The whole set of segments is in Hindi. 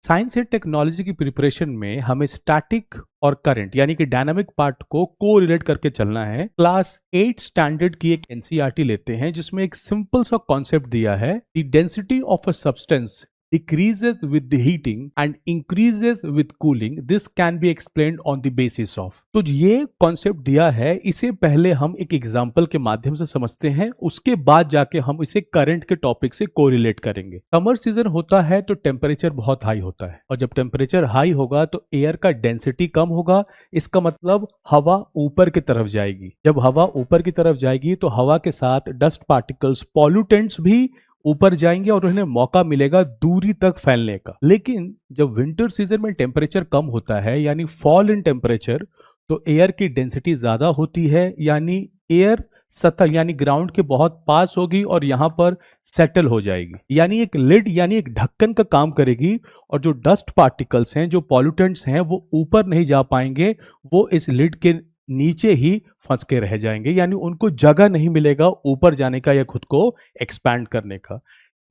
साइंस एंड टेक्नोलॉजी की प्रिपरेशन में हमें स्टैटिक और करंट यानी कि डायनामिक पार्ट को कोरिलेट करके चलना है। क्लास 8 स्टैंडर्ड की एक एनसीईआरटी लेते हैं जिसमें एक सिंपल सा कॉन्सेप्ट दिया है, the density of a substance decreases with the heating and increases with cooling. This can be explained on the basis of. तो ये कॉन्सेप्ट दिया है, इसे पहले हम एक एग्जांपल के माध्यम से समझते हैं, उसके बाद जाके हम इसे करंट के टॉपिक से कोरिलेट करेंगे। समर सीजन होता है तो टेम्परेचर बहुत हाई होता है और जब टेम्परेचर हाई होगा तो एयर का डेंसिटी कम होगा। इसका मतलब हवा ऊपर की तरफ जाएगी। जब हवा ऊपर की तरफ जाएगी तो हवा के साथ डस्ट पार्टिकल्स, पॉल्यूटेंट्स भी ऊपर जाएंगे और उन्हें मौका मिलेगा दूरी तक फैलने का। लेकिन जब विंटर सीजन में टेम्परेचर कम होता है यानी फॉल इन टेम्परेचर, तो एयर की डेंसिटी ज्यादा होती है, यानी एयर सतह यानी ग्राउंड के बहुत पास होगी और यहां पर सेटल हो जाएगी, यानी एक लिड यानी एक ढक्कन का काम करेगी और जो डस्ट पार्टिकल्स हैं, जो पॉल्यूटेंट्स हैं, वो ऊपर नहीं जा पाएंगे, वो इस लिड के नीचे ही फंस के रह जाएंगे, यानी उनको जगह नहीं मिलेगा ऊपर जाने का या खुद को एक्सपैंड करने का।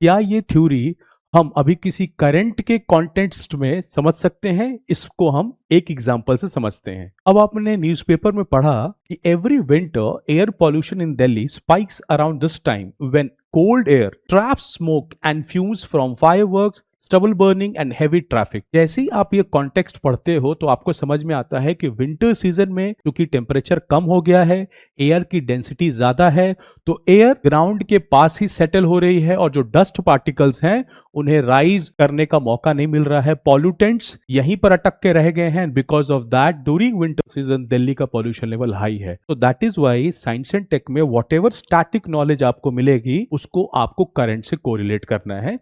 क्या ये थ्योरी हम अभी किसी करंट के कॉन्टेक्स्ट में समझ सकते हैं? इसको हम एक एग्जांपल से समझते हैं। अब आपने न्यूज़पेपर में पढ़ा कि every winter air pollution in Delhi spikes around this time when cold air traps smoke and fumes from fireworks, stubble burning and heavy traffic। जैसे ही आप ये कॉन्टेक्स्ट पढ़ते हो तो आपको समझ में आता है कि विंटर सीजन में क्योंकि टेम्परेचर कम हो गया है, एयर की डेंसिटी ज्यादा है, तो एयर ग्राउंड के पास ही सेटल हो रही है और जो डस्ट पार्टिकल्स हैं उन्हें राइज करने का मौका नहीं मिल रहा है। पॉल्यूटेंट्स यहीं पर अटक के रह गए हैं। Because of that during winter season Delhi का पॉल्यूशन लेवल हाई है। तो that is why science and tech में वॉट एवर स्टैटिक नॉलेज आपको मिलेगी उसको आपको करंट से कोरिलेट करना है।